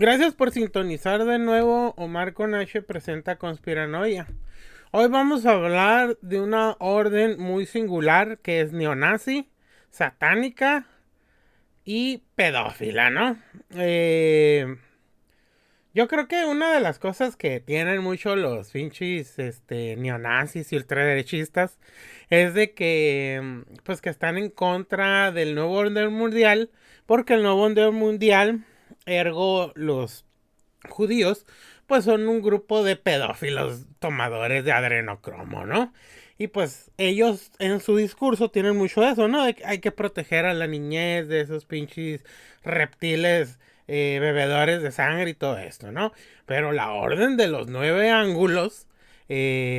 Gracias por sintonizar de nuevo. Omar con H presenta Conspiranoia. Hoy vamos a hablar de una orden muy singular que es neonazi, satánica y pedófila, ¿no? Yo creo que una de las cosas que tienen mucho los pinches neonazis y ultraderechistas es de que pues que están en contra del nuevo orden mundial, porque el nuevo orden mundial, ergo los judíos, pues son un grupo de pedófilos tomadores de adrenocromo, ¿no? Y pues ellos en su discurso tienen mucho de eso, ¿no? De que hay que proteger a la niñez de esos pinches reptiles bebedores de sangre y todo esto, ¿no? Pero la orden de los 9 ángulos,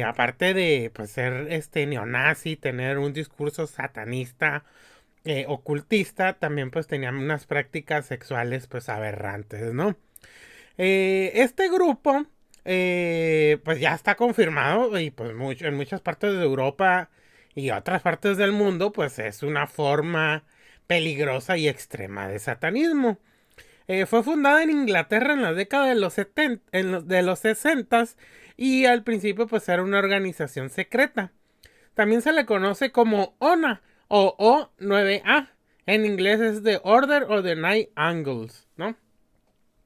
aparte de pues ser neonazi, tener un discurso satanista, ocultista, también pues tenían unas prácticas sexuales pues aberrantes, ¿no? Este grupo, pues ya está confirmado y pues en muchas partes de Europa y otras partes del mundo, pues es una forma peligrosa y extrema de satanismo. Fue fundada en Inglaterra en la década de los 70, de los 60 y al principio pues era una organización secreta. También se le conoce como ONA o O9A. En inglés es The Order of the Night Angles, ¿no?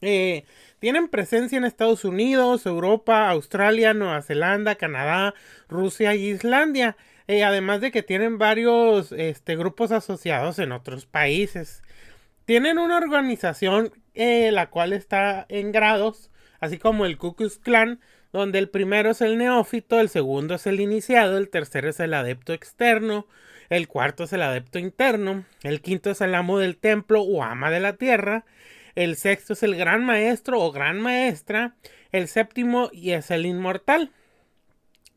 Eh, Tienen presencia en Estados Unidos, Europa, Australia, Nueva Zelanda, Canadá, Rusia y Islandia. Además de que tienen varios grupos asociados en otros países. Tienen una organización la cual está en grados, así como el Ku Klux Klan, donde el primero es el neófito, el segundo es el iniciado, el tercero es el adepto externo, el cuarto es el adepto interno, el quinto es el amo del templo o ama de la tierra, el sexto es el gran maestro o gran maestra, el séptimo y es el inmortal.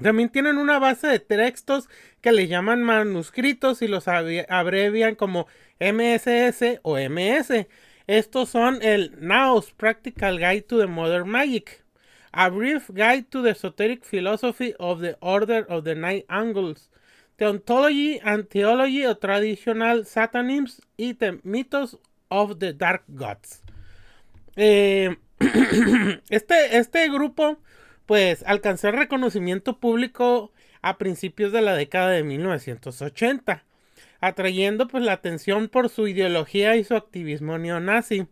También tienen una base de textos que le llaman manuscritos y los abrevian como MSS o MS. Estos son el Naos Practical Guide to the Modern Magic, A Brief Guide to the Esoteric Philosophy of the Order of the Night Angles, The Ontology and Theology of Traditional Satanism y The Mythos of the Dark Gods. Eh, este grupo pues alcanzó el reconocimiento público a principios de la década de 1980, atrayendo pues la atención por su ideología y su activismo neonazi.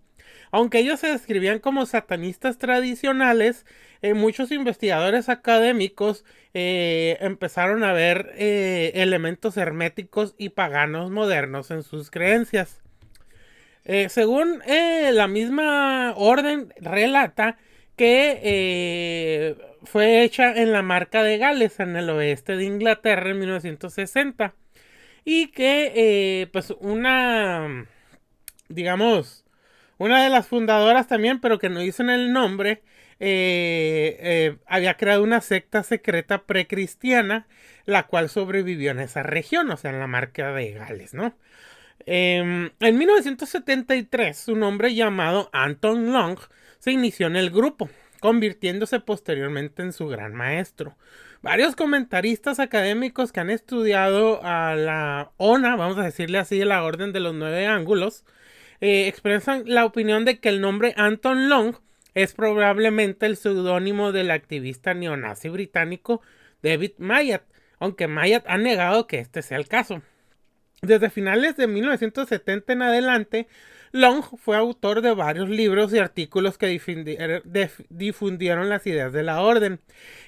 Aunque ellos se describían como satanistas tradicionales, muchos investigadores académicos empezaron a ver elementos herméticos y paganos modernos en sus creencias. Según la misma orden relata que fue hecha en la Marca de Gales, en el oeste de Inglaterra, en 1960. Y que, pues, digamos, una de las fundadoras también, pero que no dicen el nombre, había creado una secta secreta precristiana, la cual sobrevivió en esa región, o sea, en la Marca de Gales, ¿no? En 1973, un hombre llamado Anton Long se inició en el grupo, convirtiéndose posteriormente en su gran maestro. Varios comentaristas académicos que han estudiado a la ONA, vamos a decirle así, la Orden de los 9 ángulos, expresan la opinión de que el nombre Anton Long es probablemente el seudónimo del activista neonazi británico David Mamet, aunque Mamet ha negado que este sea el caso. Desde finales de 1970 en adelante, Long fue autor de varios libros y artículos que difundieron las ideas de la orden.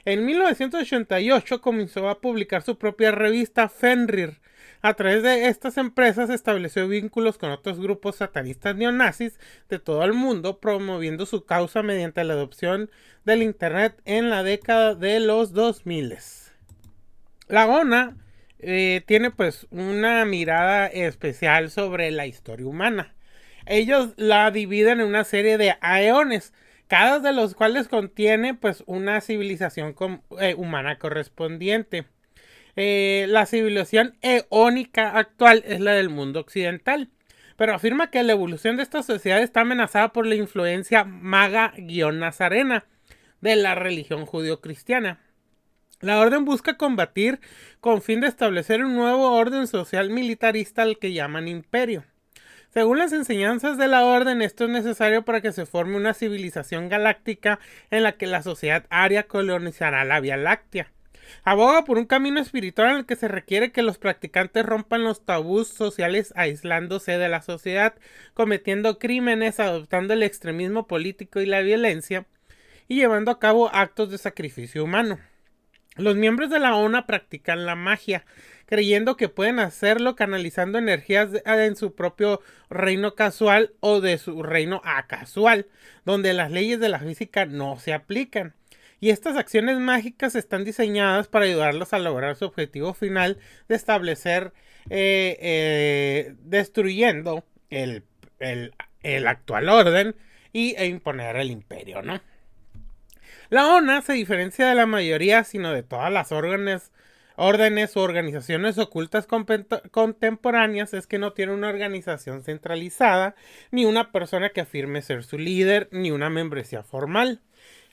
En 1988 comenzó a publicar su propia revista Fenrir. A través de estas empresas estableció vínculos con otros grupos satanistas neonazis de todo el mundo, promoviendo su causa mediante la adopción del Internet en la década de los 2000. La ONA tiene pues una mirada especial sobre la historia humana. Ellos la dividen en una serie de aeones, cada de los cuales contiene pues una civilización humana correspondiente. La civilización eónica actual es la del mundo occidental, pero afirma que la evolución de esta sociedad está amenazada por la influencia maga-nazarena de la religión judío-cristiana. La orden busca combatir con fin de establecer un nuevo orden social militarista al que llaman imperio. Según las enseñanzas de la orden, esto es necesario para que se forme una civilización galáctica en la que la sociedad aria colonizará la Vía Láctea. Aboga por un camino espiritual en el que se requiere que los practicantes rompan los tabús sociales aislándose de la sociedad, cometiendo crímenes, adoptando el extremismo político y la violencia, y llevando a cabo actos de sacrificio humano. Los miembros de la ONA practican la magia, creyendo que pueden hacerlo canalizando energías en su propio reino casual o de su reino acasual, donde las leyes de la física no se aplican. Y estas acciones mágicas están diseñadas para ayudarlos a lograr su objetivo final de establecer, destruyendo el actual orden e imponer el imperio, ¿no? La ONA se diferencia de la mayoría, sino de todas las órdenes o organizaciones ocultas contemporáneas, es que no tiene una organización centralizada, ni una persona que afirme ser su líder, ni una membresía formal.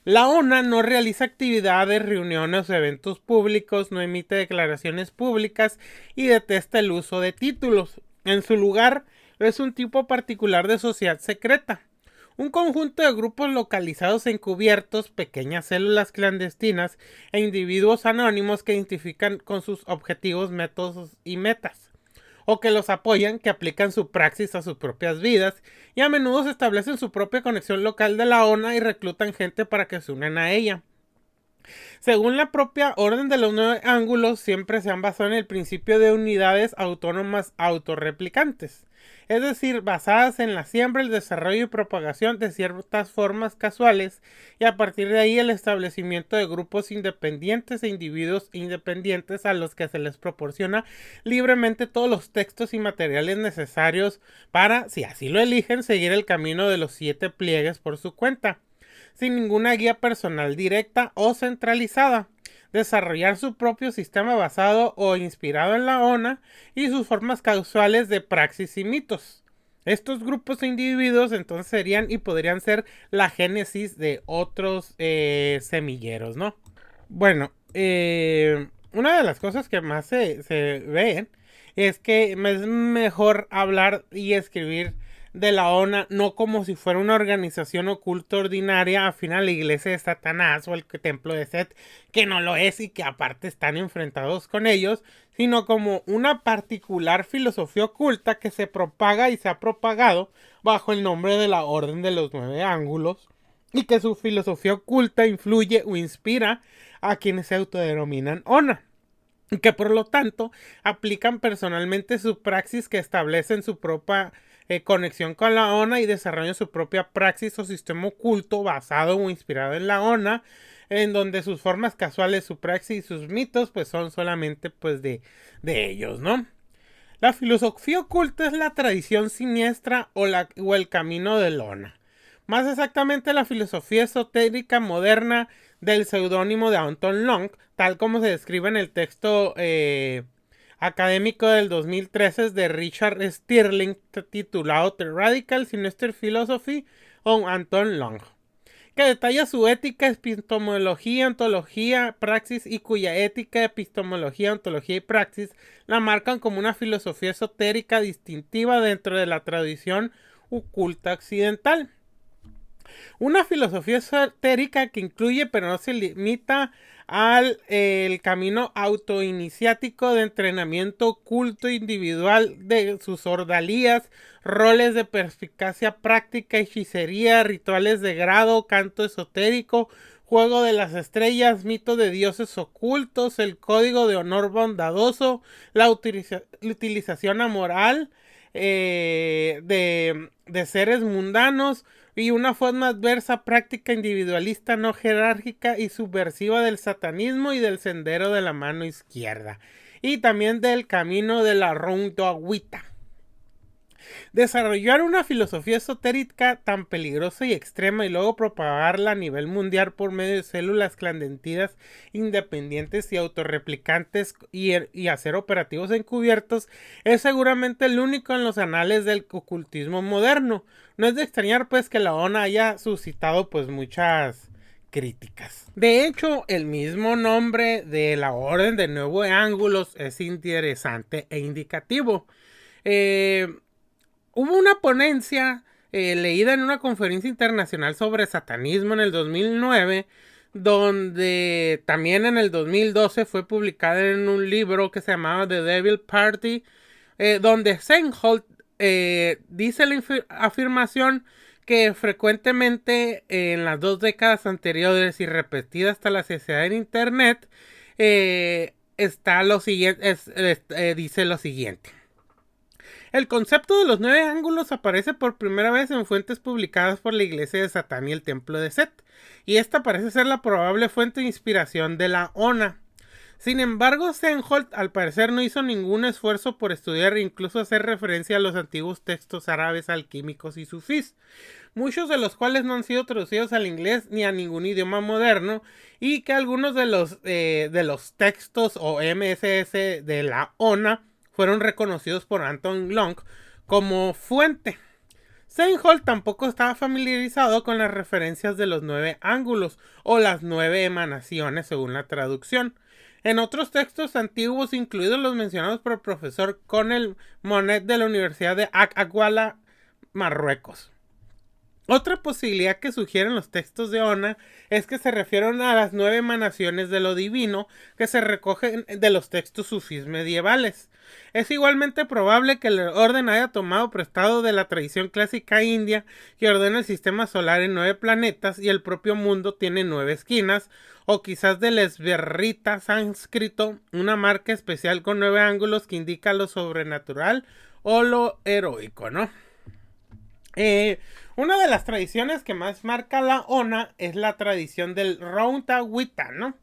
La ONA no realiza actividades, reuniones o eventos públicos, no emite declaraciones públicas y detesta el uso de títulos. En su lugar, es un tipo particular de sociedad secreta. Un conjunto de grupos localizados encubiertos, pequeñas células clandestinas e individuos anónimos que identifican con sus objetivos, métodos y metas, o que los apoyan, que aplican su praxis a sus propias vidas y a menudo se establecen su propia conexión local de la ONA y reclutan gente para que se unan a ella. Según la propia Orden de los 9 Ángulos, siempre se han basado en el principio de unidades autónomas autorreplicantes, es decir, basadas en la siembra, el desarrollo y propagación de ciertas formas casuales, y a partir de ahí el establecimiento de grupos independientes e individuos independientes a los que se les proporciona libremente todos los textos y materiales necesarios para, si así lo eligen, seguir el camino de los 7 pliegues por su cuenta, sin ninguna guía personal directa o centralizada, desarrollar su propio sistema basado o inspirado en la ONA y sus formas causales de praxis y mitos. Estos grupos de individuos entonces serían y podrían ser la génesis de otros semilleros, ¿no? Bueno, una de las cosas que más se ven es que es mejor hablar y escribir de la ONA no como si fuera una organización oculta ordinaria afín a la iglesia de Satanás o el templo de Set, que no lo es y que aparte están enfrentados con ellos, sino como una particular filosofía oculta que se propaga y se ha propagado bajo el nombre de la Orden de los 9 Ángulos, y que su filosofía oculta influye o inspira a quienes se autodenominan ONA, y que por lo tanto aplican personalmente su praxis, que establecen su propia conexión con la ONA y desarrollan su propia praxis o sistema oculto basado o inspirado en la ONA, en donde sus formas casuales, su praxis y sus mitos pues son solamente pues de ellos, ¿no? La filosofía oculta es la tradición siniestra o el camino de ONA. Más exactamente, la filosofía esotérica moderna del seudónimo de Anton Long, tal como se describe en el texto académico del 2013 de Richard Stirling, titulado The Radical Sinister Philosophy of Anton Long, que detalla su ética, epistemología, ontología, praxis, y cuya ética, epistemología, ontología y praxis la marcan como una filosofía esotérica distintiva dentro de la tradición oculta occidental. Una filosofía esotérica que incluye, pero no se limita al el camino autoiniciático de entrenamiento oculto individual de sus ordalías, roles de perspicacia práctica, hechicería, rituales de grado, canto esotérico, juego de las estrellas, mito de dioses ocultos, el código de honor bondadoso, la utilización amoral de seres mundanos, y una forma adversa, práctica individualista, no jerárquica y subversiva del satanismo y del sendero de la mano izquierda, y también del camino de la Rondoagüita. Desarrollar una filosofía esotérica tan peligrosa y extrema y luego propagarla a nivel mundial por medio de células clandestinas independientes y autorreplicantes y hacer operativos encubiertos es seguramente el único en los anales del ocultismo moderno. No es de extrañar pues que la ONA haya suscitado pues muchas críticas. De hecho, el mismo nombre de la Orden de 9 Ángulos es interesante e indicativo. hubo una ponencia leída en una conferencia internacional sobre satanismo en el 2009, donde también en el 2012 fue publicada en un libro que se llamaba The Devil Party, donde Seinholt dice la afirmación que frecuentemente en las 2 décadas anteriores y repetida hasta la sociedad en internet, está lo siguiente, dice lo siguiente. El concepto de los 9 ángulos aparece por primera vez en fuentes publicadas por la iglesia de Satán y el templo de Set, y esta parece ser la probable fuente de inspiración de la ONA. Sin embargo, Seinholt al parecer no hizo ningún esfuerzo por estudiar e incluso hacer referencia a los antiguos textos árabes alquímicos y sufís, muchos de los cuales no han sido traducidos al inglés ni a ningún idioma moderno, y que algunos de los textos o MSS de la ONA fueron reconocidos por Anton Long como fuente. Seinholt tampoco estaba familiarizado con las referencias de los 9 ángulos o las 9 emanaciones según la traducción. En otros textos antiguos, incluidos los mencionados por el profesor Conel Monet de la Universidad de Aguala, Marruecos. Otra posibilidad que sugieren los textos de ONA es que se refieren a las 9 emanaciones de lo divino que se recogen de los textos sufís medievales. Es igualmente probable que el orden haya tomado prestado de la tradición clásica india que ordena el sistema solar en 9 planetas y el propio mundo tiene 9 esquinas, o quizás del esberrita sánscrito, una marca especial con 9 ángulos que indica lo sobrenatural o lo heroico, ¿no? Una de las tradiciones que más marca la ONA es la tradición del Rontawita, ¿no?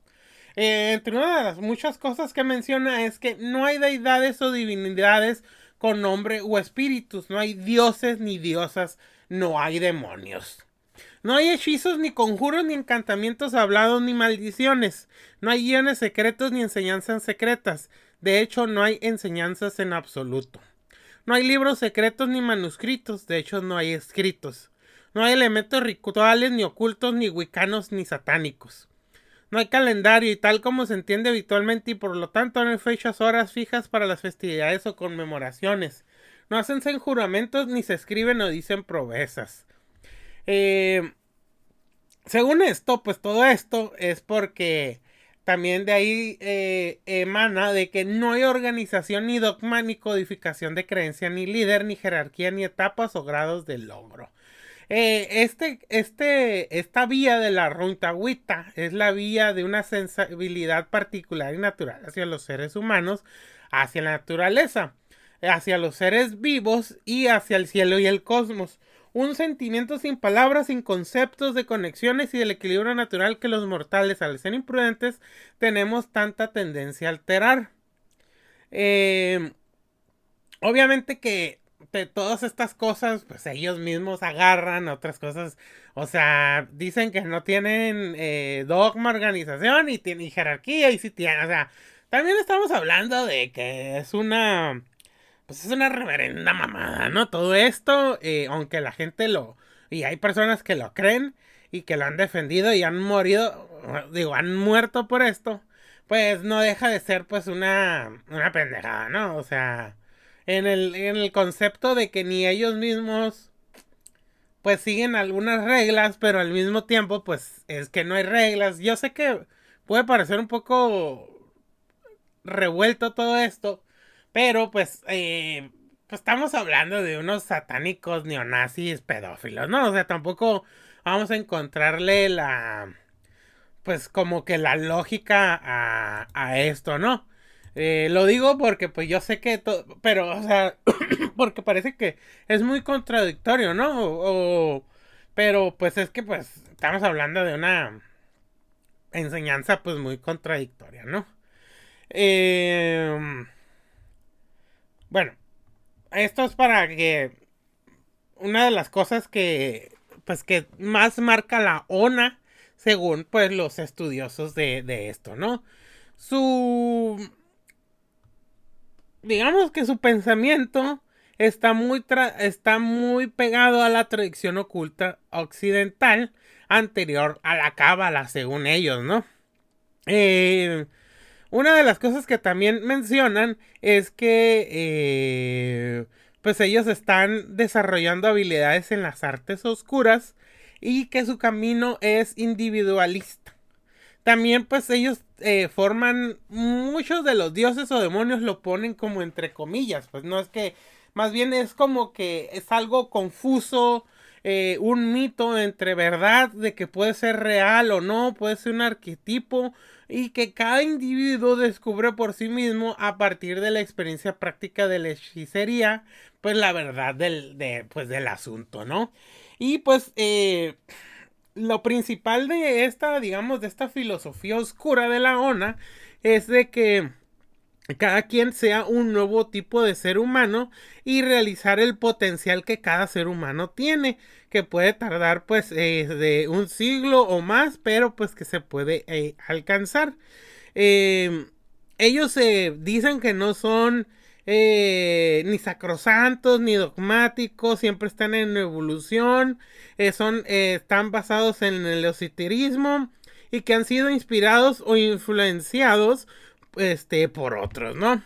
Entre una de las muchas cosas que menciona es que no hay deidades o divinidades con nombre o espíritus, no hay dioses ni diosas, no hay demonios. No hay hechizos, ni conjuros, ni encantamientos hablados, ni maldiciones. No hay guiones secretos, ni enseñanzas secretas. De hecho, no hay enseñanzas en absoluto. No hay libros secretos ni manuscritos, de hecho no hay escritos. No hay elementos rituales, ni ocultos, ni wicanos, ni satánicos. No hay calendario y tal como se entiende habitualmente, y por lo tanto no hay fechas, horas fijas para las festividades o conmemoraciones. No hacen juramentos, ni se escriben o dicen proezas. Según esto, pues todo esto es porque también de ahí emana de que no hay organización, ni dogma, ni codificación de creencia, ni líder, ni jerarquía, ni etapas o grados de logro. Esta vía de la Rontawita es la vía de una sensibilidad particular y natural hacia los seres humanos, hacia la naturaleza, hacia los seres vivos y hacia el cielo y el cosmos. Un sentimiento sin palabras, sin conceptos de conexiones y del equilibrio natural que los mortales, al ser imprudentes, tenemos tanta tendencia a alterar. Obviamente que de todas estas cosas, pues ellos mismos agarran otras cosas. O sea, dicen que no tienen dogma, organización y tienen jerarquía, y sí tienen. O sea, también estamos hablando de que es una... Pues es una reverenda mamada, ¿no? Todo esto, aunque la gente y hay personas que lo creen y que lo han defendido y han han muerto por esto, pues no deja de ser pues una pendejada, ¿no? O sea, en el concepto de que ni ellos mismos pues siguen algunas reglas, pero al mismo tiempo pues es que no hay reglas. Yo sé que puede parecer un poco revuelto todo esto, pero pues estamos hablando de unos satánicos neonazis pedófilos, ¿no? O sea, tampoco vamos a encontrarle pues como que la lógica a esto, ¿no? Lo digo porque pues yo sé que pero, o sea, porque parece que es muy contradictorio, ¿no? Pero pues es que pues estamos hablando de una enseñanza pues muy contradictoria, ¿no? Bueno, esto es para que una de las cosas que pues que más marca la ONA según pues los estudiosos de esto, ¿no? Digamos que su pensamiento está muy pegado a la tradición oculta occidental anterior a la cábala, según ellos, ¿no? Una de las cosas que también mencionan es que pues ellos están desarrollando habilidades en las artes oscuras y que su camino es individualista. También pues ellos forman, muchos de los dioses o demonios lo ponen como entre comillas, pues no es que, más bien es como que es algo confuso, un mito entre verdad de que puede ser real o no, puede ser un arquetipo y que cada individuo descubre por sí mismo a partir de la experiencia práctica de la hechicería, pues la verdad pues, del asunto, ¿no? Y pues lo principal de esta, digamos, de esta filosofía oscura de la ONA es de que cada quien sea un nuevo tipo de ser humano y realizar el potencial que cada ser humano tiene, que puede tardar pues de un siglo o más, pero pues que se puede alcanzar. Eh, Ellos dicen que no son ni sacrosantos ni dogmáticos, siempre están en evolución, están basados en el esoterismo y que han sido inspirados o influenciados por otros, ¿no?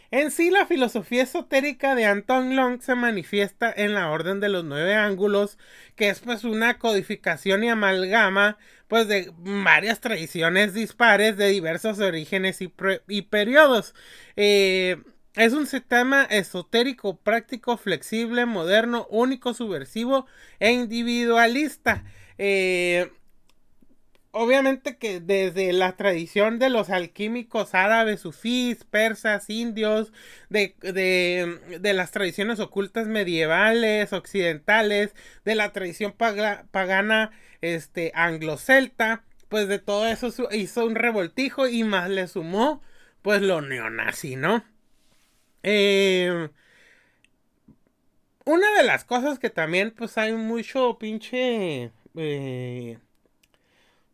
En sí, la filosofía esotérica de Anton Long se manifiesta en la Orden de los Nueve Ángulos, que es pues una codificación y amalgama pues de varias tradiciones dispares de diversos orígenes y periodos. Es un sistema esotérico, práctico, flexible, moderno, único, subversivo e individualista. Obviamente que desde la tradición de los alquímicos árabes, sufís, persas, indios, de las tradiciones ocultas medievales, occidentales, de la tradición pagana anglo-celta, pues de todo eso hizo un revoltijo y más le sumó pues lo neonazi, ¿no? Una de las cosas que también pues hay mucho pinche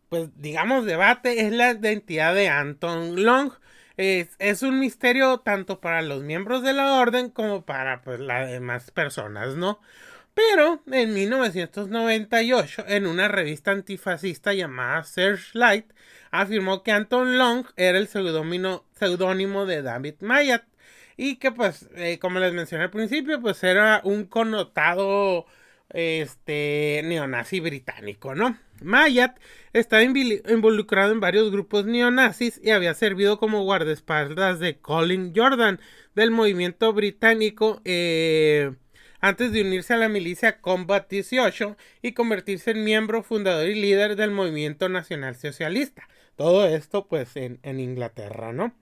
pues digamos debate es la identidad de Anton Long. Es un misterio tanto para los miembros de la orden como para pues las demás personas, ¿no? Pero en 1998, en una revista antifascista llamada Searchlight, afirmó que Anton Long era el seudónimo de David Mamet y que pues, como les mencioné al principio, pues era un connotado neonazi británico, ¿no? Mamet estaba involucrado en varios grupos neonazis y había servido como guardaespaldas de Colin Jordan del movimiento británico antes de unirse a la milicia Combat 18 y convertirse en miembro fundador y líder del movimiento nacional socialista. Todo esto pues en Inglaterra, ¿no?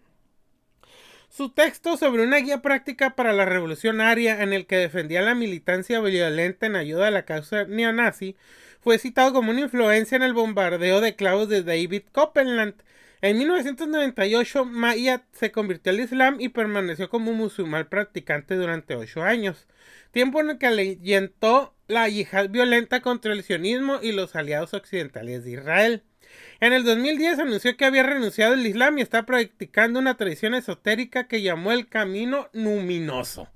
Su texto sobre una guía práctica para la revolución aria en el que defendía la militancia violenta en ayuda a la causa neonazi fue citado como una influencia en el bombardeo de clavos de David Copeland. En 1998, Mamet se convirtió al Islam y permaneció como musulmán practicante durante 8 años, tiempo en el que alentó la yihad violenta contra el sionismo y los aliados occidentales de Israel. En el 2010 anunció que había renunciado al Islam y está practicando una tradición esotérica que llamó el Camino Luminoso.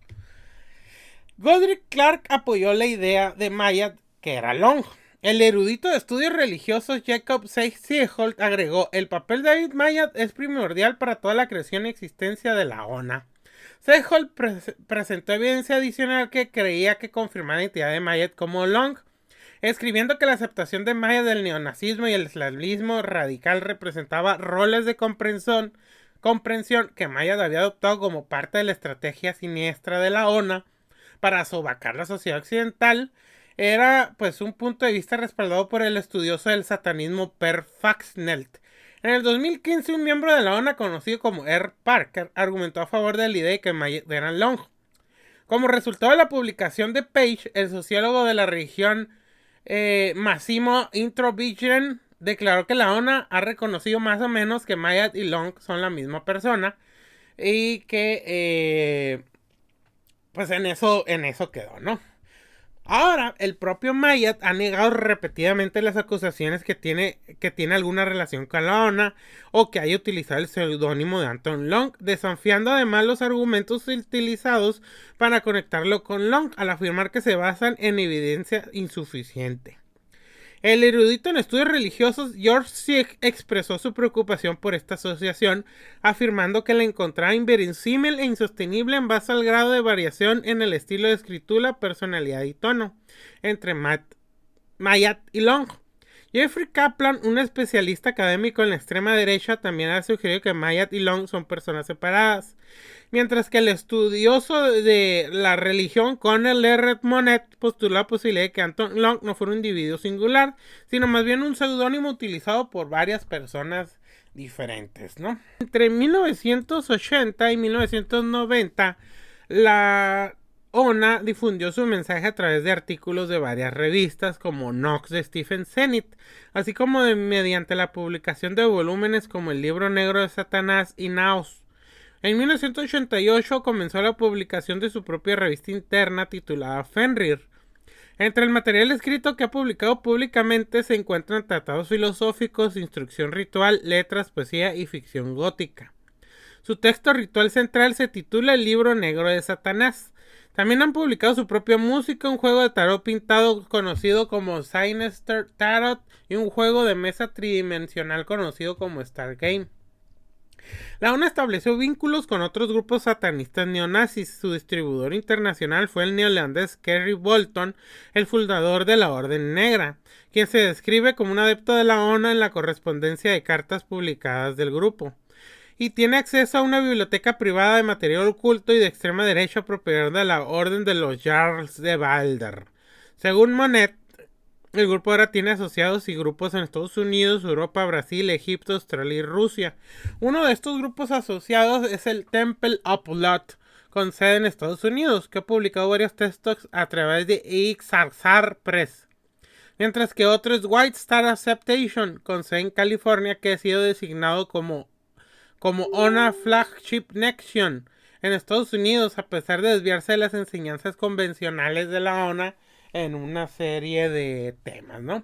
Godric Clark apoyó la idea de Mamet, que era Long. El erudito de estudios religiosos Jacob Seiholt agregó: el papel de David Mamet es primordial para toda la creación y existencia de la ONA. Seiholt presentó evidencia adicional que creía que confirmaba la identidad de Mamet como Long, escribiendo que la aceptación de Mamet del neonazismo y el islamismo radical representaba roles de comprensión que Mamet había adoptado como parte de la estrategia siniestra de la ONA para sobacar la sociedad occidental. Era pues un punto de vista respaldado por el estudioso del satanismo Per Faxnelt. En el 2015, un miembro de la ONA conocido como R. Parker argumentó a favor de la idea de que Mamet era Long. Como resultado de la publicación de Page, el sociólogo de la religión Massimo Introvigen declaró que la ONA ha reconocido más o menos que Mamet y Long son la misma persona y que pues en eso quedó, ¿no? Ahora, el propio Mamet ha negado repetidamente las acusaciones que tiene alguna relación con la ONA o que haya utilizado el seudónimo de Anton Long, desafiando además los argumentos utilizados para conectarlo con Long al afirmar que se basan en evidencia insuficiente. El erudito en estudios religiosos George Sieg expresó su preocupación por esta asociación, afirmando que la encontraba inverosímil e insostenible en base al grado de variación en el estilo de escritura, personalidad y tono entre Maillat y Long. Jeffrey Kaplan, un especialista académico en la extrema derecha, también ha sugerido que Maillat y Long son personas separadas, mientras que el estudioso de la religión Cornel R. Monette postuló la posibilidad de que Anton Long no fuera un individuo singular, sino más bien un seudónimo utilizado por varias personas diferentes, ¿no? Entre 1980 y 1990, la ONA difundió su mensaje a través de artículos de varias revistas como Nox de Stephen Zenith, así como mediante la publicación de volúmenes como el Libro Negro de Satanás y Naos. En 1988 comenzó la publicación de su propia revista interna titulada Fenrir. Entre el material escrito que ha publicado públicamente se encuentran tratados filosóficos, instrucción ritual, letras, poesía y ficción gótica. Su texto ritual central se titula El Libro Negro de Satanás. También han publicado su propia música, un juego de tarot pintado conocido como Sinister Tarot y un juego de mesa tridimensional conocido como Star Game. La ONA estableció vínculos con otros grupos satanistas neonazis. Su distribuidor internacional fue el neozelandés Kerry Bolton, el fundador de la Orden Negra, quien se describe como un adepto de la ONA en la correspondencia de cartas publicadas del grupo. Y tiene acceso a una biblioteca privada de material oculto y de extrema derecha propiedad de la Orden de los Jarls de Balder. Según Monette, el grupo ahora tiene asociados y grupos en Estados Unidos, Europa, Brasil, Egipto, Australia y Rusia. Uno de estos grupos asociados es el Temple of Lot, con sede en Estados Unidos, que ha publicado varios textos a través de Ixarxar Press. Mientras que otro es White Star Acceptation, con sede en California, que ha sido designado como ONA Flagship Nation en Estados Unidos, a pesar de desviarse de las enseñanzas convencionales de la ONA en una serie de temas, ¿no?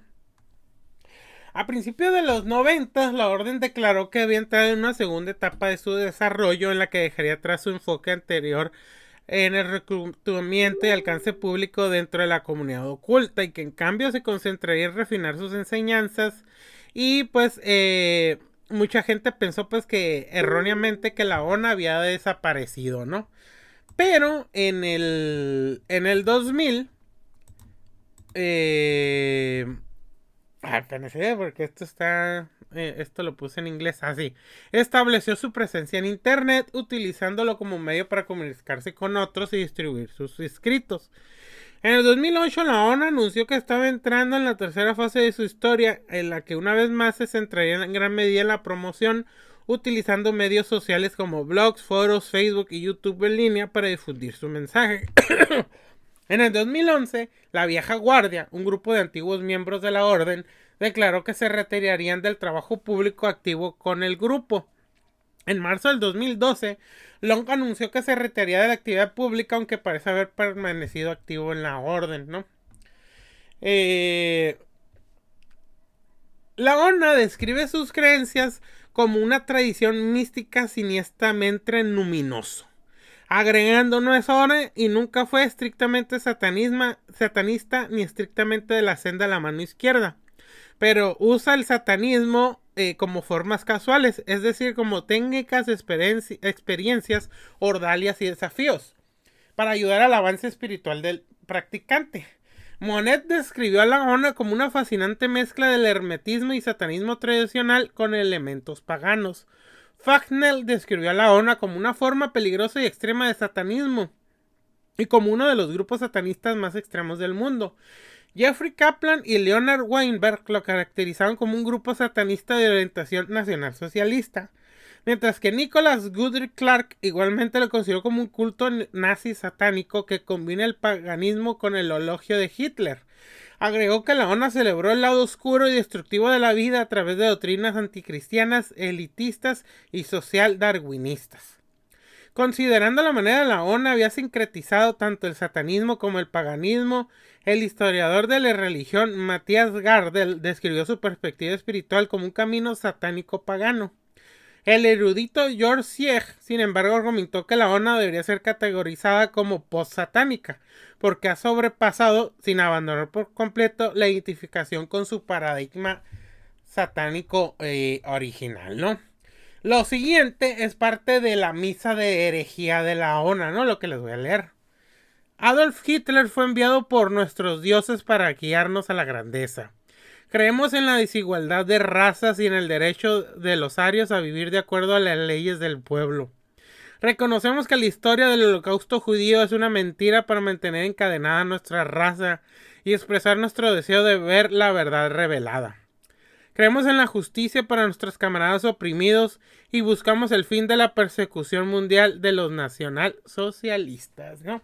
A principios de los 90, la orden declaró que había entrado en una segunda etapa de su desarrollo en la que dejaría atrás su enfoque anterior en el reclutamiento y alcance público dentro de la comunidad oculta y que en cambio se concentraría en refinar sus enseñanzas y pues mucha gente pensó pues que erróneamente que la ONA había desaparecido, ¿no? Pero en el 2000 pensé porque esto lo puse en inglés así. Estableció su presencia en internet utilizándolo como medio para comunicarse con otros y distribuir sus escritos. En el 2008 la ONU anunció que estaba entrando en la tercera fase de su historia, en la que una vez más se centraría en gran medida en la promoción, utilizando medios sociales como blogs, foros, Facebook y YouTube en línea para difundir su mensaje. En el 2011, la vieja guardia, un grupo de antiguos miembros de la orden, declaró que se retirarían del trabajo público activo con el grupo. En marzo del 2012, Long anunció que se retiraría de la actividad pública, aunque parece haber permanecido activo en la orden, ¿no? La ONA describe sus creencias como una tradición mística siniestamente luminoso, agregando no es ahora y nunca fue estrictamente satanista ni estrictamente de la senda de la mano izquierda, pero usa el satanismo como formas casuales, es decir, como técnicas, experiencias, ordalias y desafíos, para ayudar al avance espiritual del practicante. Monette describió a la ONA como una fascinante mezcla del hermetismo y satanismo tradicional con elementos paganos. Fagnell describió a la ONA como una forma peligrosa y extrema de satanismo y como uno de los grupos satanistas más extremos del mundo. Jeffrey Kaplan y Leonard Weinberg lo caracterizaron como un grupo satanista de orientación nacionalsocialista, mientras que Nicholas Goodrich Clark igualmente lo consideró como un culto nazi satánico que combina el paganismo con el elogio de Hitler. Agregó que la ONA celebró el lado oscuro y destructivo de la vida a través de doctrinas anticristianas, elitistas y social darwinistas. Considerando la manera de la ONA había sincretizado tanto el satanismo como el paganismo, el historiador de la religión Matthias Gardel describió su perspectiva espiritual como un camino satánico pagano. El erudito George Sieg, sin embargo, argumentó que la ONA debería ser categorizada como post-satánica, porque ha sobrepasado, sin abandonar por completo, la identificación con su paradigma satánico original, ¿no? Lo siguiente es parte de la misa de herejía de la ONA, ¿no? Lo que les voy a leer. Adolf Hitler fue enviado por nuestros dioses para guiarnos a la grandeza. Creemos en la desigualdad de razas y en el derecho de los arios a vivir de acuerdo a las leyes del pueblo. Reconocemos que la historia del holocausto judío es una mentira para mantener encadenada nuestra raza y expresar nuestro deseo de ver la verdad revelada. Creemos en la justicia para nuestros camaradas oprimidos y buscamos el fin de la persecución mundial de los nacionalsocialistas, ¿no?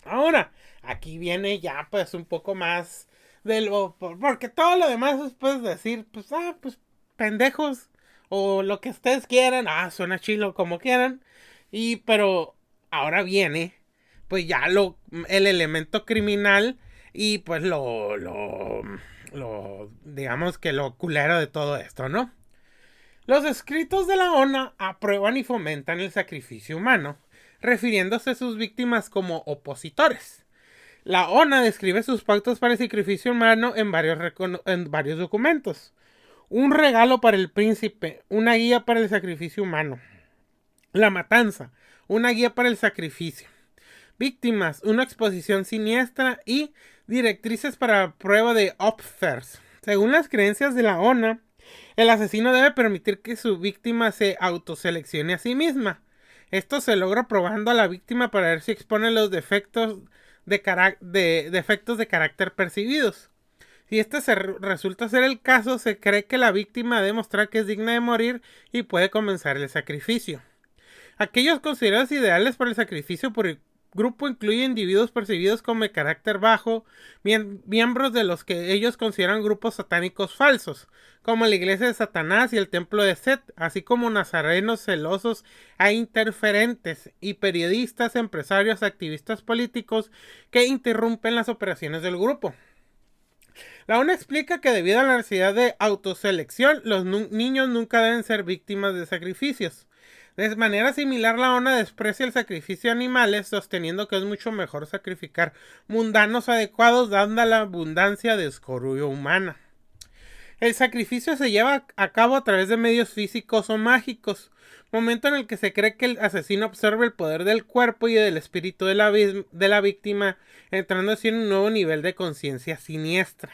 Ahora, aquí viene ya pues un poco más de lo... Porque todo lo demás es pues decir, pues pendejos o lo que ustedes quieran. Suena chilo como quieran. Pero ahora viene pues ya el elemento criminal y pues digamos que lo culero de todo esto, ¿no? Los escritos de la ONA aprueban y fomentan el sacrificio humano, refiriéndose a sus víctimas como opositores. La ONA describe sus pactos para el sacrificio humano en varios documentos. Un regalo para el príncipe, una guía para el sacrificio humano. La matanza, una guía para el sacrificio. Víctimas, una exposición siniestra y directrices para prueba de Opfers. Según las creencias de la ONA, el asesino debe permitir que su víctima se autoseleccione a sí misma. Esto se logra probando a la víctima para ver si expone los defectos de carácter percibidos. Si este resulta ser el caso, se cree que la víctima debe mostrar que es digna de morir y puede comenzar el sacrificio. Aquellos considerados ideales para el sacrificio por el grupo incluyen individuos percibidos como de carácter bajo, miembros de los que ellos consideran grupos satánicos falsos, como la iglesia de Satanás y el templo de Set, así como nazarenos celosos e interferentes, y periodistas, empresarios, activistas políticos que interrumpen las operaciones del grupo. La ONU explica que debido a la necesidad de autoselección, los niños nunca deben ser víctimas de sacrificios. De manera similar, la ONU desprecia el sacrificio de animales, sosteniendo que es mucho mejor sacrificar mundanos adecuados, dada la abundancia de escoria humana. El sacrificio se lleva a cabo a través de medios físicos o mágicos, momento en el que se cree que el asesino observa el poder del cuerpo y del espíritu de la víctima, entrando así en un nuevo nivel de conciencia siniestra.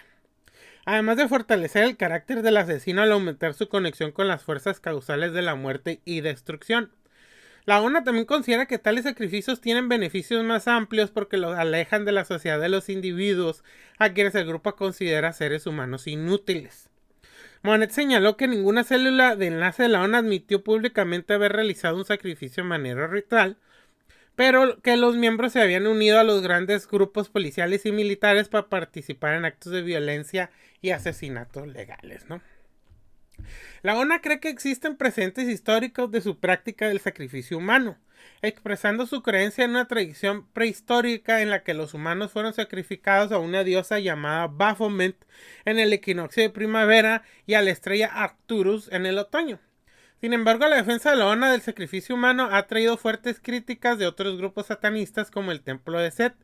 Además de fortalecer el carácter del asesino al aumentar su conexión con las fuerzas causales de la muerte y destrucción. La ONU también considera que tales sacrificios tienen beneficios más amplios porque los alejan de la sociedad de los individuos a quienes el grupo considera seres humanos inútiles. Monet señaló que ninguna célula de enlace de la ONU admitió públicamente haber realizado un sacrificio de manera ritual, pero que los miembros se habían unido a los grandes grupos policiales y militares para participar en actos de violencia y asesinatos legales, ¿no? La ONU cree que existen precedentes históricos de su práctica del sacrificio humano, expresando su creencia en una tradición prehistórica en la que los humanos fueron sacrificados a una diosa llamada Baphomet en el equinoccio de primavera y a la estrella Arcturus en el otoño. Sin embargo, la defensa de la ONU del sacrificio humano ha traído fuertes críticas de otros grupos satanistas como el Templo de Set,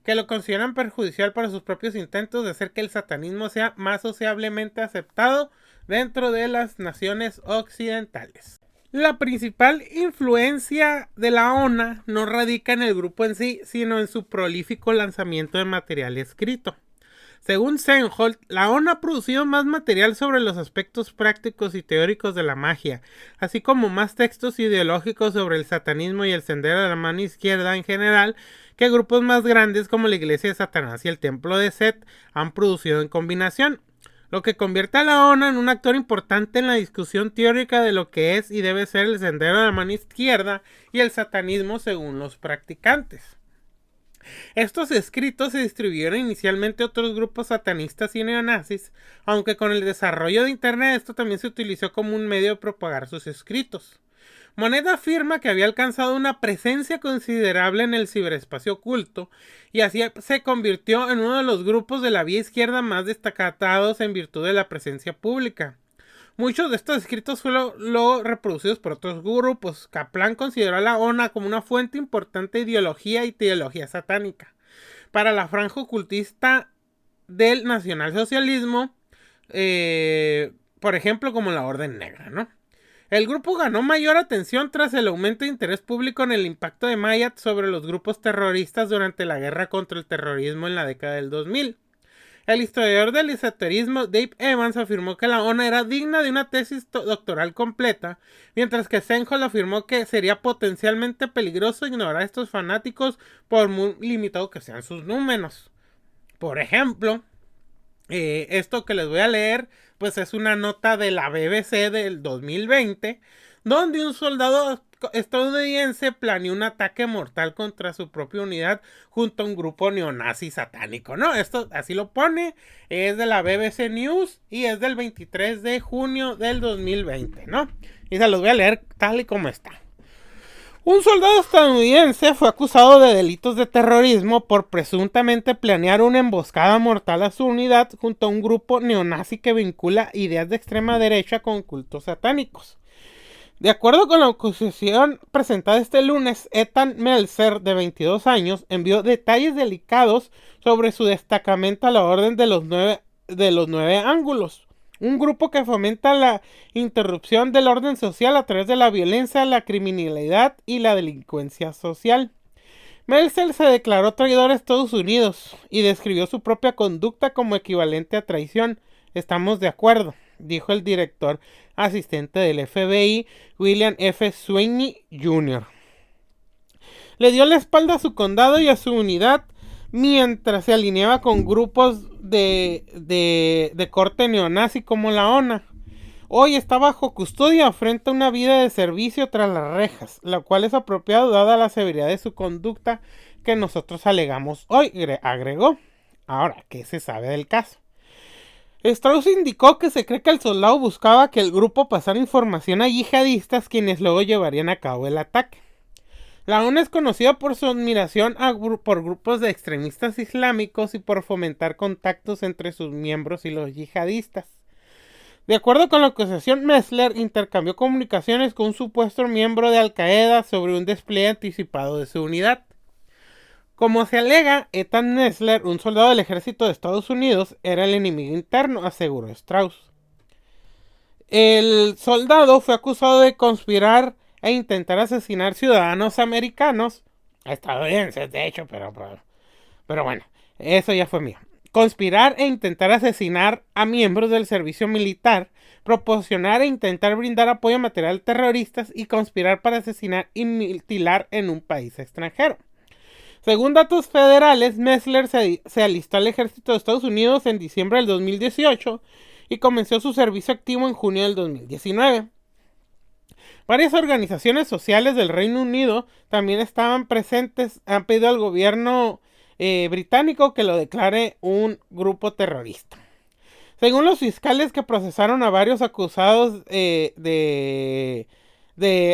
que lo consideran perjudicial para sus propios intentos de hacer que el satanismo sea más sociablemente aceptado dentro de las naciones occidentales. La principal influencia de la ONU no radica en el grupo en sí, sino en su prolífico lanzamiento de material escrito. Según Seinhold, la ONU ha producido más material sobre los aspectos prácticos y teóricos de la magia, así como más textos ideológicos sobre el satanismo y el sendero de la mano izquierda en general, que grupos más grandes como la iglesia de Satanás y el templo de Set han producido en combinación, lo que convierte a la ONU en un actor importante en la discusión teórica de lo que es y debe ser el sendero de la mano izquierda y el satanismo según los practicantes. Estos escritos se distribuyeron inicialmente a otros grupos satanistas y neonazis, aunque con el desarrollo de Internet esto también se utilizó como un medio de propagar sus escritos. Monet afirma que había alcanzado una presencia considerable en el ciberespacio oculto y así se convirtió en uno de los grupos de la vía izquierda más destacados en virtud de la presencia pública. Muchos de estos escritos fueron luego reproducidos por otros grupos. Kaplan consideró a la ONA como una fuente importante de ideología y teología satánica para la franja ocultista del nacionalsocialismo, por ejemplo, como la Orden Negra, ¿no? El grupo ganó mayor atención tras el aumento de interés público en el impacto de Mayat sobre los grupos terroristas durante la guerra contra el terrorismo en la década del 2000. El historiador del esoterismo Dave Evans afirmó que la ONA era digna de una tesis doctoral completa, mientras que Senhol afirmó que sería potencialmente peligroso ignorar a estos fanáticos por muy limitado que sean sus números. Por ejemplo, esto que les voy a leer, pues es una nota de la BBC del 2020, donde un soldado estadounidense planeó un ataque mortal contra su propia unidad junto a un grupo neonazi satánico, ¿no? Esto así lo pone, es de la BBC News y es del 23 de junio del 2020, ¿no? Y se los voy a leer tal y como está. Un soldado estadounidense fue acusado de delitos de terrorismo por presuntamente planear una emboscada mortal a su unidad junto a un grupo neonazi que vincula ideas de extrema derecha con cultos satánicos. De acuerdo con la acusación presentada este lunes, Ethan Meltzer, de 22 años, envió detalles delicados sobre su destacamento a la Orden de los nueve ángulos, un grupo que fomenta la interrupción del orden social a través de la violencia, la criminalidad y la delincuencia social. Meltzer se declaró traidor a Estados Unidos y describió su propia conducta como equivalente a traición. Estamos de acuerdo, dijo el director asistente del FBI, William F. Sweeney Jr. Le dio la espalda a su condado y a su unidad mientras se alineaba con grupos de corte neonazi como la ONA. Hoy está bajo custodia frente a una vida de servicio tras las rejas, la cual es apropiado dada la severidad de su conducta que nosotros alegamos hoy, agregó. Ahora, ¿qué se sabe del caso? Strauss indicó que se cree que el soldado buscaba que el grupo pasara información a yihadistas quienes luego llevarían a cabo el ataque. La ONU es conocida por su admiración por grupos de extremistas islámicos y por fomentar contactos entre sus miembros y los yihadistas. De acuerdo con la acusación, Meltzer intercambió comunicaciones con un supuesto miembro de Al-Qaeda sobre un despliegue anticipado de su unidad. Como se alega, Ethan Meltzer, un soldado del ejército de Estados Unidos, era el enemigo interno, aseguró Strauss. El soldado fue acusado de conspirar e intentar asesinar ciudadanos americanos, estadounidenses de hecho, pero bueno, eso ya fue mío. Conspirar e intentar asesinar a miembros del servicio militar, proporcionar e intentar brindar apoyo material a terroristas y conspirar para asesinar y mutilar en un país extranjero. Según datos federales, Meltzer se alistó al ejército de Estados Unidos en diciembre del 2018 y comenzó su servicio activo en junio del 2019. Varias organizaciones sociales del Reino Unido también estaban presentes, han pedido al gobierno británico que lo declare un grupo terrorista. Según los fiscales que procesaron a varios acusados de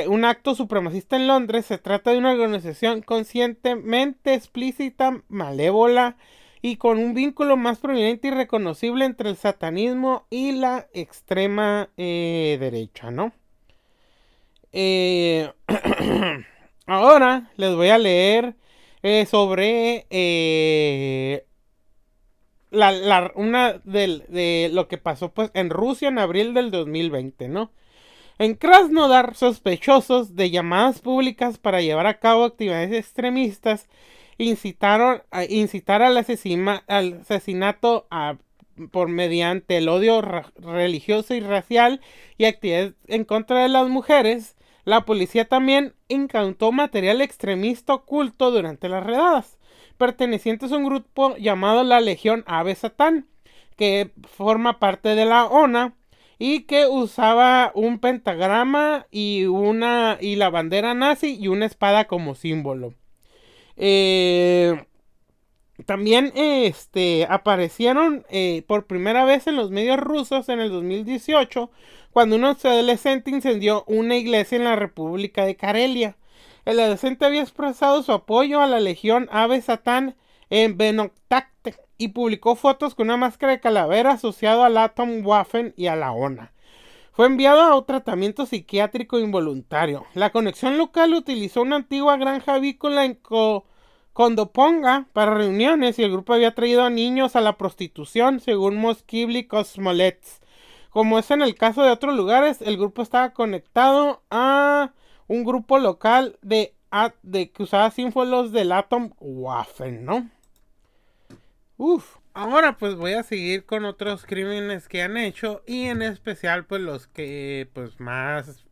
un acto supremacista en Londres, se trata de una organización conscientemente explícita, malévola y con un vínculo más prominente y reconocible entre el satanismo y la extrema derecha, ¿no? Ahora les voy a leer sobre de lo que pasó pues en Rusia en abril del 2020, ¿no? En Krasnodar, sospechosos de llamadas públicas para llevar a cabo actividades extremistas incitaron al asesinato por mediante el odio religioso y racial y actividades en contra de las mujeres. La policía también incautó material extremista oculto durante las redadas, pertenecientes a un grupo llamado la Legión Ave Satán, que forma parte de la ONA y que usaba un pentagrama y la bandera nazi y una espada como símbolo. También aparecieron por primera vez en los medios rusos en el 2018, cuando un adolescente incendió una iglesia en la República de Karelia. El adolescente había expresado su apoyo a la Legión Ave Satán en Benoktakte y publicó fotos con una máscara de calavera asociada al Atomwaffen y a la ONA. Fue enviado a un tratamiento psiquiátrico involuntario. La conexión local utilizó una antigua granja avícola en Condoponga para reuniones y el grupo había traído a niños a la prostitución, según Moskibli Cosmolets. Como es en el caso de otros lugares, el grupo estaba conectado a un grupo local de que usaba símbolos del Atomwaffen, ¿no? Uf. Ahora pues voy a seguir con otros crímenes que han hecho y en especial pues los que pues más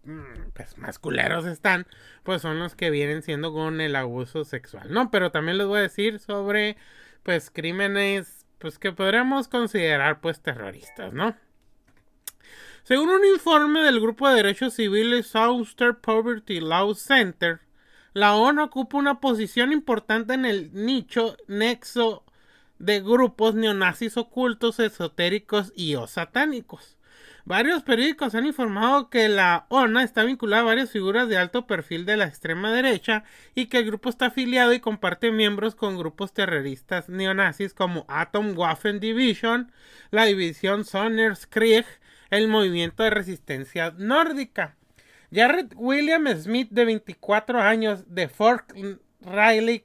culeros están, pues son los que vienen siendo con el abuso sexual, ¿no? Pero también les voy a decir sobre pues crímenes pues que podríamos considerar pues terroristas, ¿no? Según un informe del grupo de derechos civiles Southern Poverty Law Center, la ONU ocupa una posición importante en el nicho nexo de grupos neonazis ocultos, esotéricos y o satánicos. Varios periódicos han informado que la ONU está vinculada a varias figuras de alto perfil de la extrema derecha y que el grupo está afiliado y comparte miembros con grupos terroristas neonazis como Atomwaffen Division, la división Sonderskrieg, el movimiento de resistencia nórdica. Jared William Smith, de 24 años, de Fort Riley,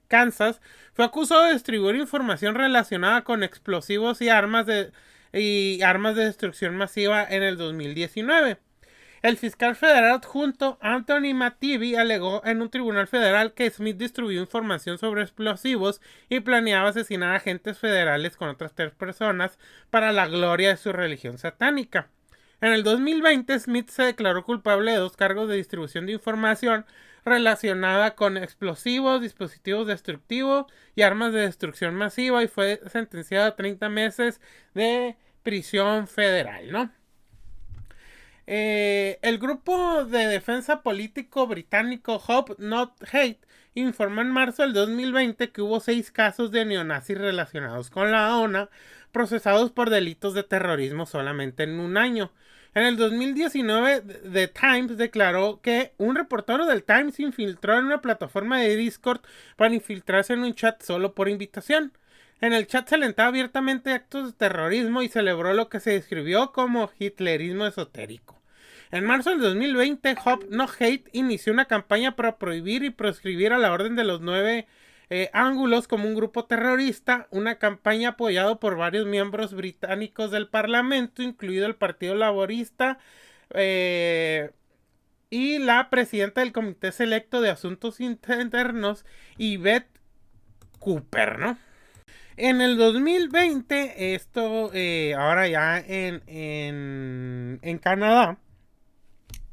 Kansas, fue acusado de distribuir información relacionada con explosivos y armas de destrucción masiva en el 2019. El fiscal federal adjunto Anthony Mativi alegó en un tribunal federal que Smith distribuyó información sobre explosivos y planeaba asesinar a agentes federales con otras 3 personas para la gloria de su religión satánica. En el 2020, Smith se declaró culpable de 2 cargos de distribución de información relacionada con explosivos, dispositivos destructivos y armas de destrucción masiva y fue sentenciado a 30 meses de prisión federal, ¿no? El grupo de defensa político británico Hope Not Hate informó en marzo del 2020 que hubo 6 casos de neonazis relacionados con la ONU procesados por delitos de terrorismo solamente en un año. En el 2019, The Times declaró que un reportero del Times se infiltró en una plataforma de Discord para infiltrarse en un chat solo por invitación. En el chat se alentaba abiertamente actos de terrorismo y celebró lo que se describió como hitlerismo esotérico. En marzo del 2020, Hope No Hate inició una campaña para prohibir y proscribir a la Orden de los 9 ángulos como un grupo terrorista, una campaña apoyada por varios miembros británicos del Parlamento, incluido el Partido Laborista y la presidenta del Comité Selecto de Asuntos Internos, Yvette Cooper, ¿no? En el 2020, ahora ya en Canadá,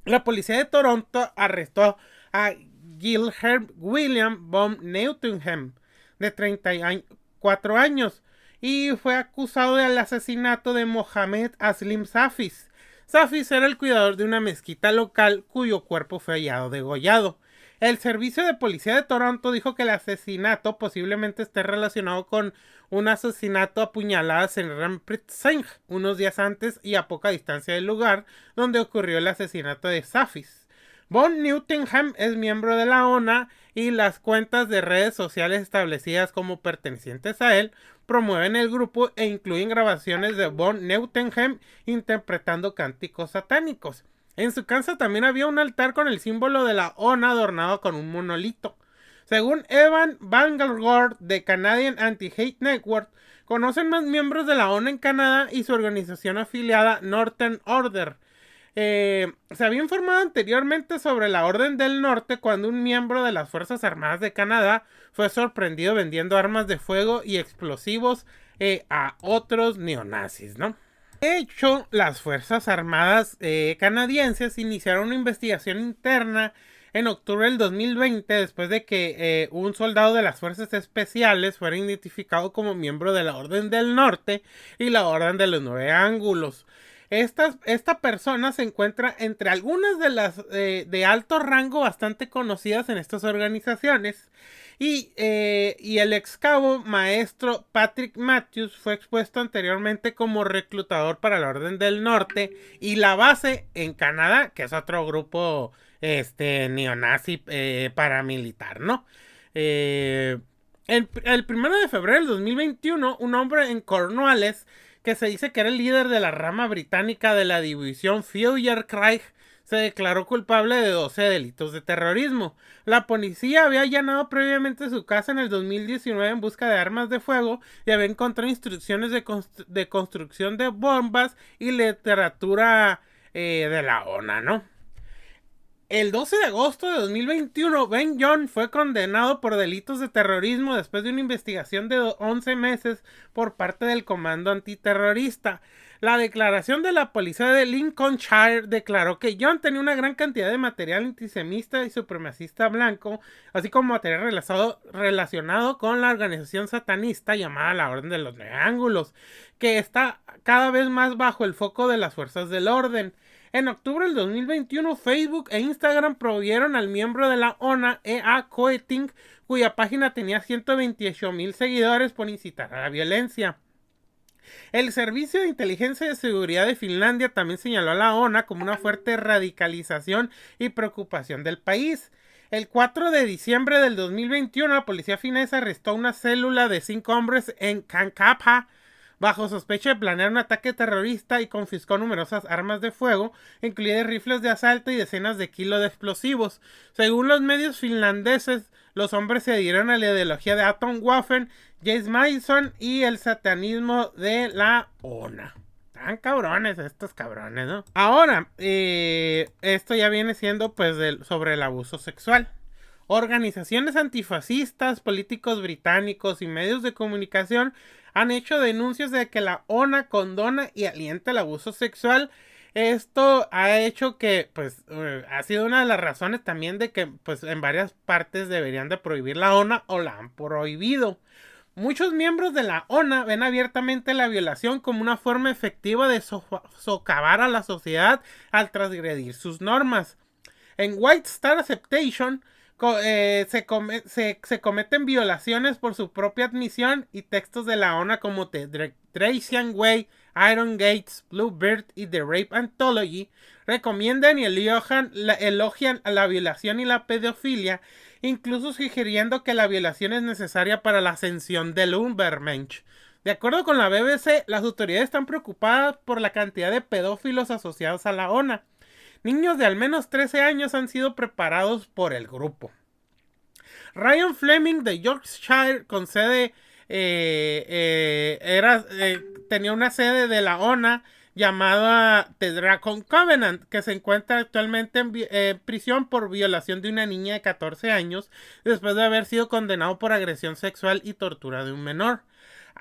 la policía de Toronto arrestó a Gilbert William von Neutenham, de 34 años, y fue acusado del asesinato de Mohamed Aslim Safis. Safis era el cuidador de una mezquita local cuyo cuerpo fue hallado degollado. El servicio de policía de Toronto dijo que el asesinato posiblemente esté relacionado con un asesinato a puñaladas en Rampart Singh unos días antes y a poca distancia del lugar donde ocurrió el asesinato de Safis. Von Neutenham es miembro de la ONU y las cuentas de redes sociales establecidas como pertenecientes a él promueven el grupo e incluyen grabaciones de Von Neutenham interpretando cánticos satánicos. En su casa también había un altar con el símbolo de la ONU adornado con un monolito. Según Evan Bangalore de Canadian Anti-Hate Network, conocen más miembros de la ONU en Canadá y su organización afiliada Northern Order. Se había informado anteriormente sobre la Orden del Norte cuando un miembro de las Fuerzas Armadas de Canadá fue sorprendido vendiendo armas de fuego y explosivos a otros neonazis, ¿no? De hecho, las Fuerzas Armadas canadienses iniciaron una investigación interna en octubre del 2020 después de que un soldado de las Fuerzas Especiales fuera identificado como miembro de la Orden del Norte y la Orden de los 9 Ángulos. Esta persona se encuentra entre algunas de las de alto rango bastante conocidas en estas organizaciones y el ex cabo maestro Patrick Matthews fue expuesto anteriormente como reclutador para la Orden del Norte y la base en Canadá, que es otro grupo neonazi paramilitar, ¿no? El 1 de febrero del 2021, un hombre en Cornwallis que se dice que era el líder de la rama británica de la división Feuerkrieg, se declaró culpable de 12 delitos de terrorismo. La policía había allanado previamente su casa en el 2019 en busca de armas de fuego y había encontrado instrucciones de construcción de bombas y literatura de la ONA, ¿no? El 12 de agosto de 2021, Ben John fue condenado por delitos de terrorismo después de una investigación de 11 meses por parte del Comando Antiterrorista. La declaración de la policía de Lincolnshire declaró que John tenía una gran cantidad de material antisemita y supremacista blanco, así como material relacionado con la organización satanista llamada la Orden de los Nueve Ángulos, que está cada vez más bajo el foco de las fuerzas del orden. En octubre del 2021, Facebook e Instagram prohibieron al miembro de la ONA, E.A. Koeting, cuya página tenía 128,000 seguidores, por incitar a la violencia. El Servicio de Inteligencia y Seguridad de Finlandia también señaló a la ONA como una fuerte radicalización y preocupación del país. El 4 de diciembre del 2021, la policía finesa arrestó una célula de 5 hombres en Kankapää, bajo sospecha de planear un ataque terrorista, y confiscó numerosas armas de fuego, incluidas rifles de asalto y decenas de kilos de explosivos. Según los medios finlandeses, los hombres se adhirieron a la ideología de Atomwaffen, James Madison y el satanismo de la ONA. Tan cabrones estos cabrones, ¿no? Ahora, esto ya viene siendo pues sobre el abuso sexual. Organizaciones antifascistas, políticos británicos y medios de comunicación han hecho denuncias de que la ONA condona y alienta el abuso sexual. Esto ha hecho que, pues, ha sido una de las razones también de que, pues, en varias partes deberían de prohibir la ONA o la han prohibido. Muchos miembros de la ONA ven abiertamente la violación como una forma efectiva de socavar a la sociedad al transgredir sus normas. En White Star Acceptation se cometen violaciones por su propia admisión, y textos de la ONA como The Thracian Way, Iron Gates, Bluebird y The Rape Anthology recomiendan y elogian a la violación y la pedofilia, incluso sugiriendo que la violación es necesaria para la ascensión del Übermensch. De acuerdo con la BBC, las autoridades están preocupadas por la cantidad de pedófilos asociados a la ONA. Niños de al menos 13 años han sido preparados por el grupo. Ryan Fleming de Yorkshire, con sede, tenía una sede de la ONA llamada The Dragon Covenant, que se encuentra actualmente en prisión por violación de una niña de 14 años, después de haber sido condenado por agresión sexual y tortura de un menor.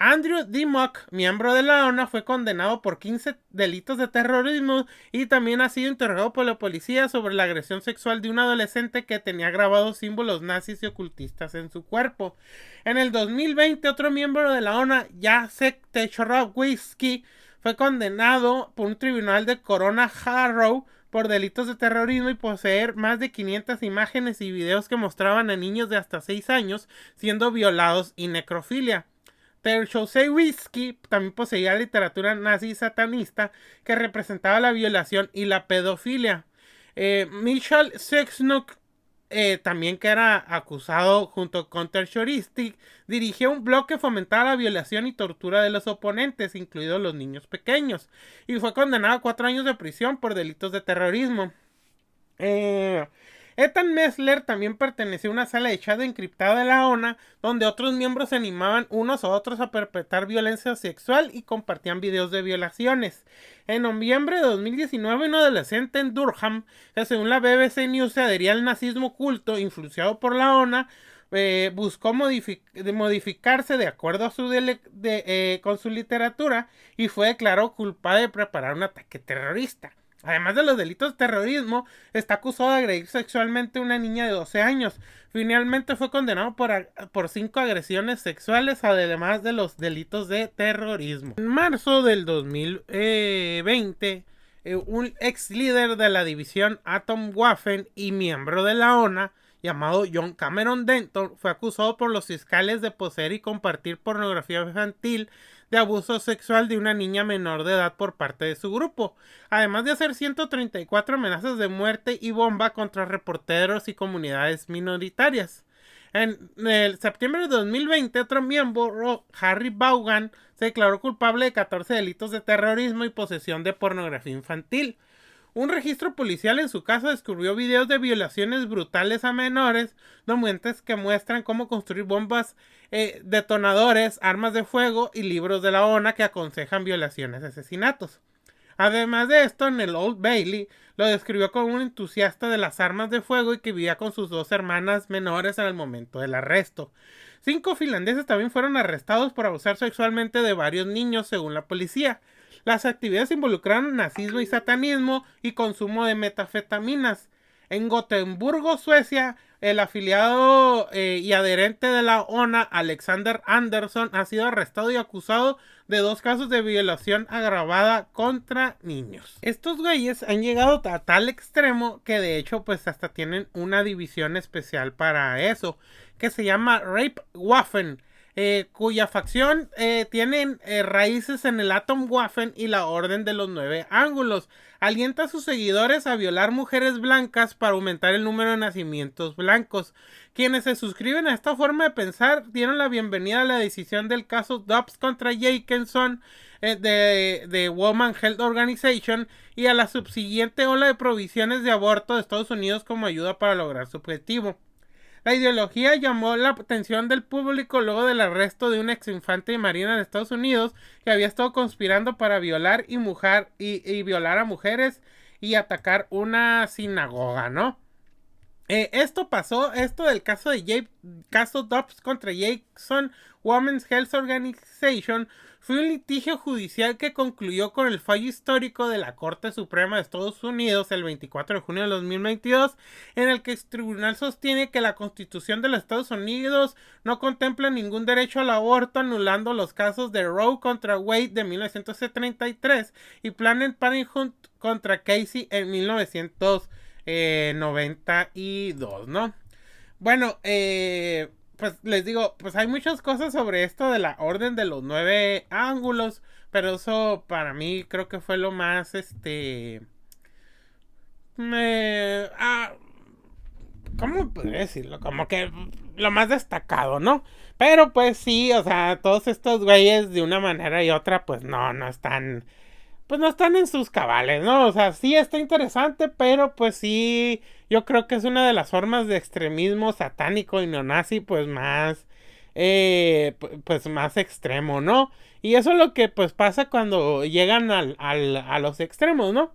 Andrew Dimmock, miembro de la ONA, fue condenado por 15 delitos de terrorismo y también ha sido interrogado por la policía sobre la agresión sexual de un adolescente que tenía grabados símbolos nazis y ocultistas en su cuerpo. En el 2020, otro miembro de la ONA, Jacek Techorowski, fue condenado por un tribunal de Corona Harrow por delitos de terrorismo y poseer más de 500 imágenes y videos que mostraban a niños de hasta 6 años siendo violados y necrofilia. Tershowski también poseía literatura nazi satanista que representaba la violación y la pedofilia. Michal Sexnuk, también que era acusado junto con Tershowski, dirigió un blog que fomentaba la violación y tortura de los oponentes, incluidos los niños pequeños, y fue condenado a 4 años de prisión por delitos de terrorismo. Ethan Messler también perteneció a una sala de chat encriptada de la ONA, donde otros miembros se animaban unos a otros a perpetrar violencia sexual y compartían videos de violaciones. En noviembre de 2019, un adolescente en Durham, que según la BBC News se adhería al nazismo oculto influenciado por la ONA, buscó modificarse de acuerdo a con su literatura y fue declarado culpable de preparar un ataque terrorista. Además de los delitos de terrorismo, está acusado de agredir sexualmente a una niña de 12 años. Finalmente fue condenado por 5 agresiones sexuales, además de los delitos de terrorismo. En marzo del 2020, un ex líder de la división Atomwaffen y miembro de la ONA, llamado John Cameron Denton, fue acusado por los fiscales de poseer y compartir pornografía infantil de abuso sexual de una niña menor de edad por parte de su grupo, además de hacer 134 amenazas de muerte y bomba contra reporteros y comunidades minoritarias. En el septiembre de 2020, otro miembro, Harry Vaughan, se declaró culpable de 14 delitos de terrorismo y posesión de pornografía infantil. Un registro policial en su casa descubrió videos de violaciones brutales a menores, documentos que muestran cómo construir bombas, detonadores, armas de fuego y libros de la ONU que aconsejan violaciones y asesinatos. Además de esto, en el Old Bailey lo describió como un entusiasta de las armas de fuego y que vivía con sus dos hermanas menores en el momento del arresto. 5 finlandeses también fueron arrestados por abusar sexualmente de varios niños, según la policía. Las actividades involucraron nazismo y satanismo y consumo de metanfetaminas. En Gotemburgo, Suecia, el afiliado y adherente de la ONU, Alexander Andersson, ha sido arrestado y acusado de 2 casos de violación agravada contra niños. Estos güeyes han llegado a tal extremo que de hecho pues hasta tienen una división especial para eso, que se llama Rape Waffen, cuya facción tienen raíces en el Atomwaffen y la Orden de los 9 Ángulos. Alienta a sus seguidores a violar mujeres blancas para aumentar el número de nacimientos blancos. Quienes se suscriben a esta forma de pensar dieron la bienvenida a la decisión del caso Dobbs contra Jacobson de Women's Health Organization y a la subsiguiente ola de prohibiciones de aborto de Estados Unidos como ayuda para lograr su objetivo. La ideología llamó la atención del público luego del arresto de un ex infante de marina de Estados Unidos que había estado conspirando para violar y violar a mujeres y atacar una sinagoga, ¿no? Esto del caso Dobbs contra Jackson Women's Health Organization fue un litigio judicial que concluyó con el fallo histórico de la Corte Suprema de Estados Unidos el 24 de junio de 2022, en el que el tribunal sostiene que la Constitución de los Estados Unidos no contempla ningún derecho al aborto, anulando los casos de Roe contra Wade de 1933 y Planned Parenthood contra Casey en 1992, ¿no? Bueno, pues les digo, pues hay muchas cosas sobre esto de la Orden de los 9 Ángulos, pero eso para mí creo que fue lo más, ¿cómo podría decirlo? Como que lo más destacado, ¿no? Pero pues sí, o sea, todos estos güeyes de una manera y otra, pues no están en sus cabales, ¿no? O sea, sí está interesante, pero pues sí, yo creo que es una de las formas de extremismo satánico y neonazi, pues más, pues más extremo, ¿no? Y eso es lo que pues pasa cuando llegan a los extremos, ¿no?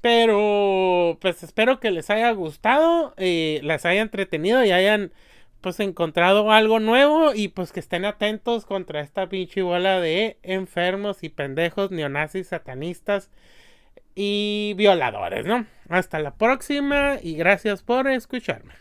Pero pues espero que les haya gustado, les haya entretenido y hayan pues encontrado algo nuevo y pues que estén atentos contra esta pinche bola de enfermos y pendejos neonazis, satanistas y violadores, ¿no? Hasta la próxima y gracias por escucharme.